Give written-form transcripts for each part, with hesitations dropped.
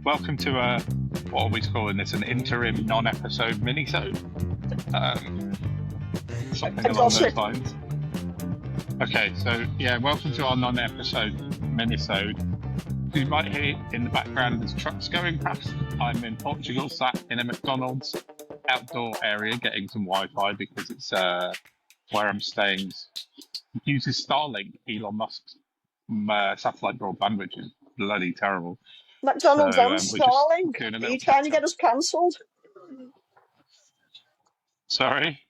welcome to what are we calling this? An interim non-episode minisode? Something along those lines. Okay, so yeah, welcome to our non-episode minisode. You might hear in the background there's trucks going past. I'm in Portugal, sat in a McDonald's outdoor area getting some Wi-Fi because it's where I'm staying uses Starlink, Elon Musk's satellite broadband, which is bloody terrible. McDonald's and Starlink? Are you trying to get us cancelled? Sorry?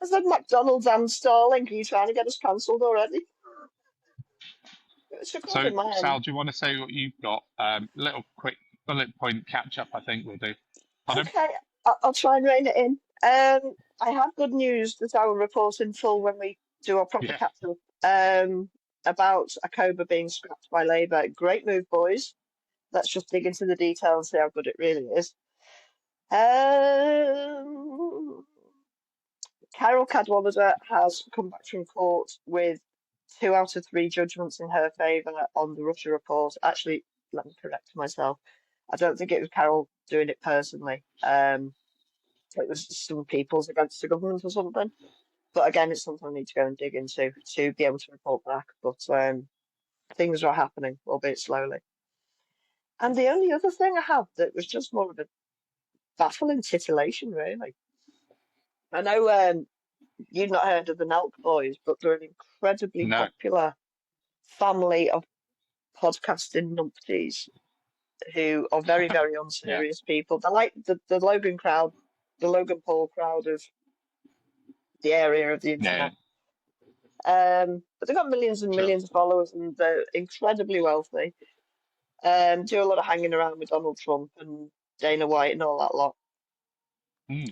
I said McDonald's and Starlink. Are you trying to get us cancelled already? So, Sal, do you want to say what you've got? Little quick bullet point catch-up, I think we'll do. Pardon? Okay, I'll try and rein it in. I have good news that I will report in full when we do our proper catch-up about ACOBA being scrapped by Labour. Great move, boys. Let's just dig into the details and see how good it really is. Carol Cadwallader has come back from court with 2 out of 3 judgments in her favour on the Russia report. Actually, let me correct myself. I don't think it was Carol doing it personally. It was some people's against the government or something. But again, it's something I need to go and dig into to be able to report back. But things are happening, albeit slowly. And the only other thing I have that was just more of a baffling titillation, really. I know you've not heard of the Nelk boys, but they're an incredibly popular family of podcasting numpties who are very, very unserious people. They're like the Logan crowd, the Logan Paul crowd of the area of the internet. But they've got millions and millions of followers, and they're incredibly wealthy. Do a lot of hanging around with Donald Trump and Dana White and all that lot.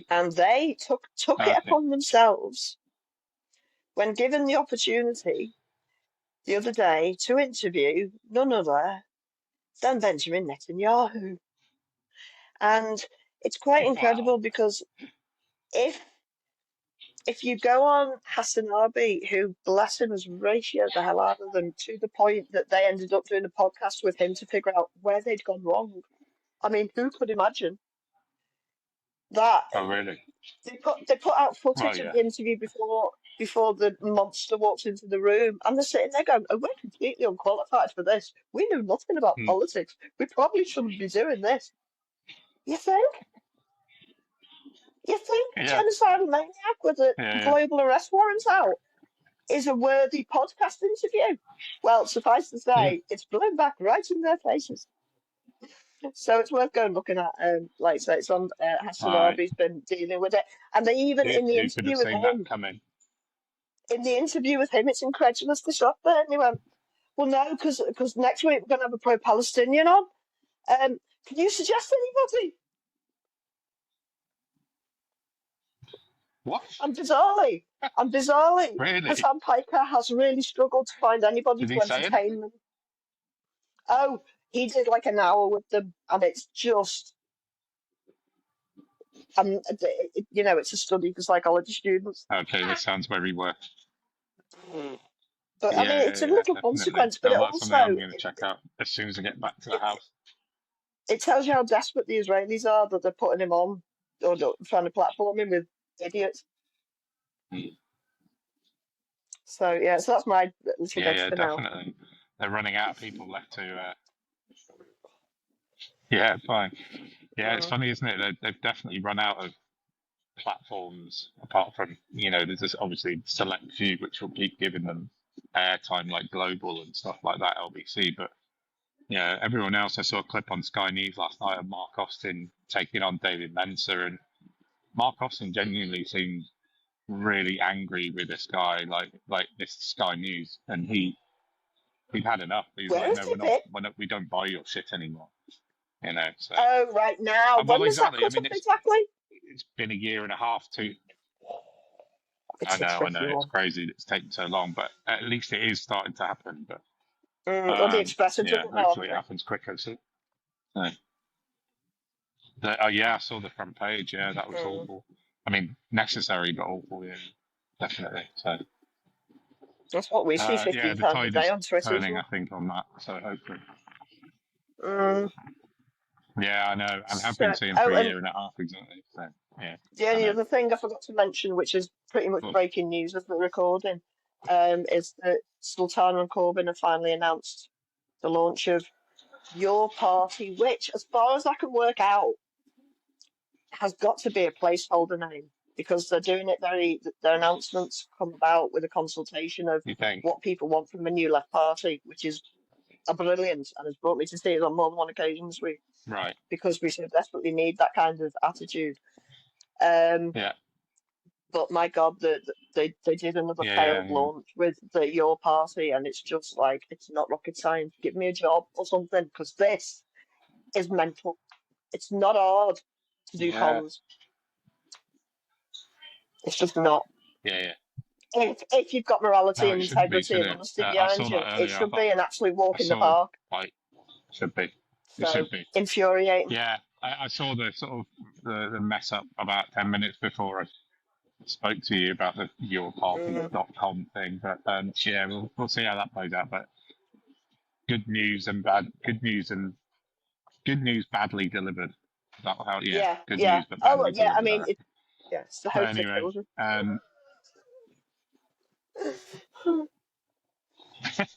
And they took it upon themselves, when given the opportunity the other day, to interview none other than Benjamin Netanyahu. And it's quite incredible because if you go on hastily, who, bless him, has ratioed the hell out of them to the point that they ended up doing a podcast with him to figure out where they'd gone wrong. I mean, who could imagine that? Oh, really? They put out footage of the interview before the monster walked into the room, and they're sitting there going, "Oh, we're completely unqualified for this. We know nothing about politics. We probably shouldn't be doing this." You think? A genocidal maniac with a global arrest warrant out is a worthy podcast interview? Well, suffice to say, it's blown back right in their faces. So it's worth going looking at. Like I say, it's on Hassan Arby's been dealing with it, and they even in the interview with him. In the interview with him, it's incredulous. They shot there, and he went, "Well, no, because next week we're going to have a pro-Palestinian on. Can you suggest anybody?" What? And bizarrely, really? Hassan Piker has really struggled to find anybody to entertain them. Oh, he did like an hour with them, and it's just, it's a study for psychology students. Okay, this sounds very worth. But I mean, it's a little consequence, but that's it also I'm going to check out as soon as I get back to the house. It tells you how desperate the Israelis are that they're putting him on or trying to platform him with idiots. So so that's my little guess for now. Definitely. They're running out of people left to. Fine. Yeah, it's funny, isn't it? They've definitely run out of platforms. Apart from there's this obviously select few which will keep giving them airtime, like Global and stuff like that, LBC. But everyone else. I saw a clip on Sky News last night of Mark Austin taking on David Mensa, and Mark Austin genuinely seemed really angry with this guy, like this Sky News, and he'd had enough. He's like, no, we don't buy your shit anymore. So. Oh, right now. When was that exactly? It's been a year and a half too. I know, it's crazy that it's taken so long, but at least it is starting to happen. But the Express hopefully it happens quicker. So. I saw the front page. Yeah, that was awful. I mean, necessary but awful. Yeah, definitely. So that's what we see 15 times a day on Twitter. Turning, I think, on that. So hopefully. Yeah, I know. And have been So, seeing for oh, a and year and a half exactly. So yeah, the I only know. other thing I forgot to mention, which is pretty much But breaking news as we're recording, is that Sultana and Corbyn have finally announced the launch of Your Party, which, as far as I can work out, has got to be a placeholder name because they're doing it their announcements come about with a consultation of you think, what people want from a new left party, which is a brilliant and has brought me to tears on more than one occasion right? because we so desperately need that kind of attitude. Um, Yeah, but my God, they did another yeah, failed yeah, launch with Your Party, and it's just like it's not rocket science. Give me a job or something because this is mental. It's not hard to do yeah, comms. It's just not. yeah, yeah. If you've got No, morality it and shouldn't be, integrity should and it? honesty I behind saw you, that it earlier. should be an absolute I walk in the saw park. like should be. It So should be. infuriating. Yeah, I saw the sort of the mess up about 10 minutes before I spoke to you about the Mm. yourparty.com thing, but yeah, we'll see how that plays out. But good news and bad, good news badly delivered. Is that how? Yeah, Yeah, good yeah. news but Oh, badly yeah. I delivered. I mean, reckon. yeah, it's the But hope that anyway, kills me.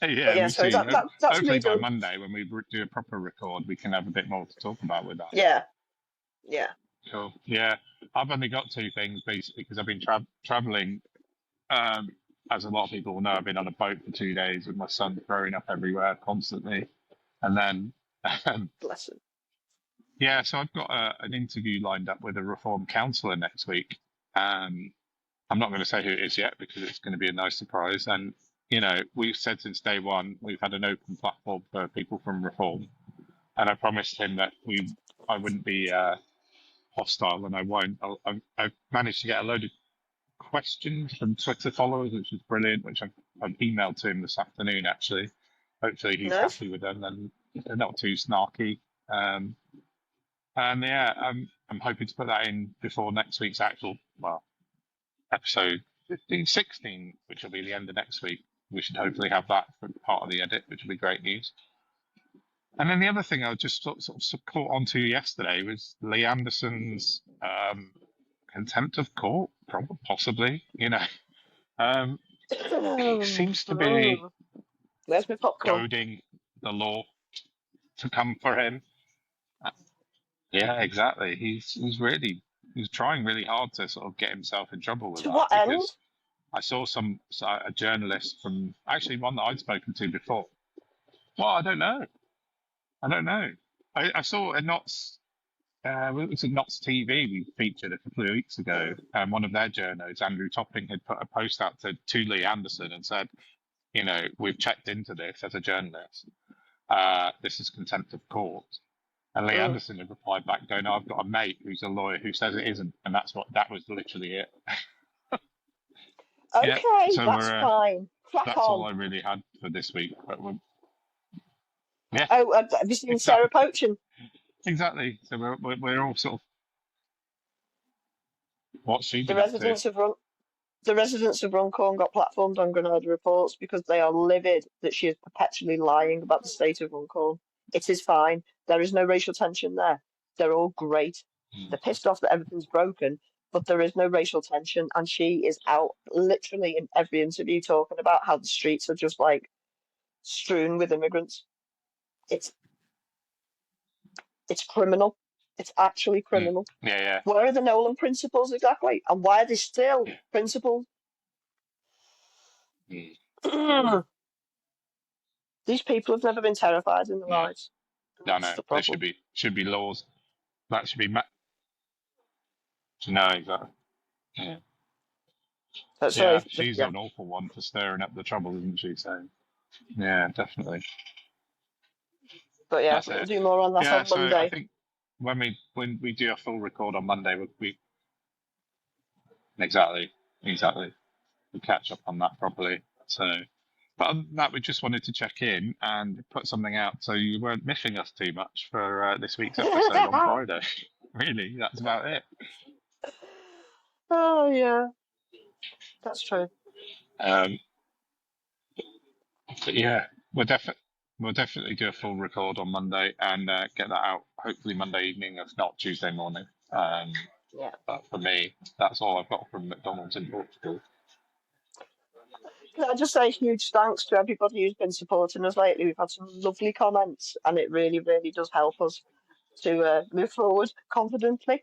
But yeah, yeah, we'll so see. that's Hopefully me by done. Monday, when we do a proper record, we can have a bit more to talk about with that. Yeah, yeah. Cool. Yeah, I've only got two things basically because I've been traveling. Um, as a lot of people will know, I've been on a boat for 2 days with my son throwing up everywhere constantly, and then Bless him. yeah, so I've got an interview lined up with a reform counsellor next week. I'm not going to say who it is yet because it's going to be a nice surprise. And you know, we've said since day one we've had an open platform for people from reform, and I promised him that I wouldn't be hostile, and I won't. I've managed to get a load of questions from Twitter followers, which is brilliant. Which I've emailed to him this afternoon. Actually, hopefully he's Nice. happy with them and they're not too snarky. And yeah, I'm hoping to put that in before next week's actual episode 15, 16, which will be the end of next week. We should hopefully have that for part of the edit, which will be great news. And then the other thing I just sort of caught onto yesterday was Lee Anderson's contempt of court, probably, possibly. You know, he seems to be Where's my popcorn? goading the law to come for him. Yeah, exactly. He's trying really hard to sort of get himself in trouble with To that what end? because I saw a journalist from actually one that I'd spoken to before. Well, I don't know. I don't know. I saw a Knots. It was a Knots TV we featured a couple of weeks ago. One of their journos, Andrew Topping, had put a post out to Lee Anderson and said, you know, we've checked into this as a journalist. This is contempt of court. And Lee Mm. Anderson had replied back, going, I've got a mate who's a lawyer who says it isn't. And that was literally it. Yeah. Okay, So that's fine. Crack that's all on. I really had for this week. But yeah, Oh, have you seen Sarah exactly. Poachin? Exactly. So we're all sort of, what's she The been up to? residents of Run the residents of Runcorn got platformed on Granada Reports because they are livid that she is perpetually lying about the state of Runcorn. It is fine. There is no racial tension there. They're all great. They're pissed off that everything's broken, but there is no racial tension, and she is out literally in every interview talking about how the streets are just like strewn with immigrants. It's it's criminal. It's actually criminal. Yeah, yeah. Where are the Nolan principles exactly? And why are they still principles? Mm. These people have never been terrified in their Yeah. lives. No, That's no. the There problem. should be laws. That should be no, exactly. Yeah. So, Yeah, she's yeah. an awful one for stirring up the trouble, isn't she? So yeah, definitely. But yeah, That's we'll it. do more on that Yeah, on so I Monday. think when we do a full record on Monday, we exactly we catch up on that properly. So, but other than that, we just wanted to check in and put something out so you weren't missing us too much for this week's episode on Friday. Really, that's about it. Oh yeah, that's true. Um, but yeah, we're definitely. we'll definitely do a full record on Monday and get that out hopefully Monday evening, if not Tuesday morning. Yeah. But for me, that's all I've got from McDonald's in Portugal. Can I just say huge thanks to everybody who's been supporting us lately? We've had some lovely comments, and it really, really does help us to move forward confidently.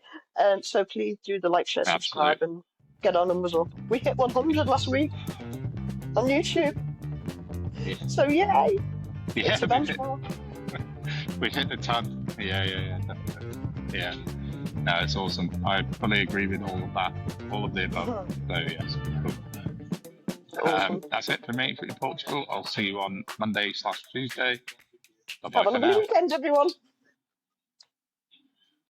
So please do the like, share, subscribe, Absolutely. and get our numbers up. We hit 100 last week on YouTube, so yay! Yeah, It's a benchmark. we hit a ton. Yeah, definitely. Yeah. No, it's awesome. I fully agree with all of that, all of the above. So yes, cool. Awesome. That's it for me for Portugal. I'll see you on Monday/Tuesday. Bye bye Have a for lovely now. weekend, everyone.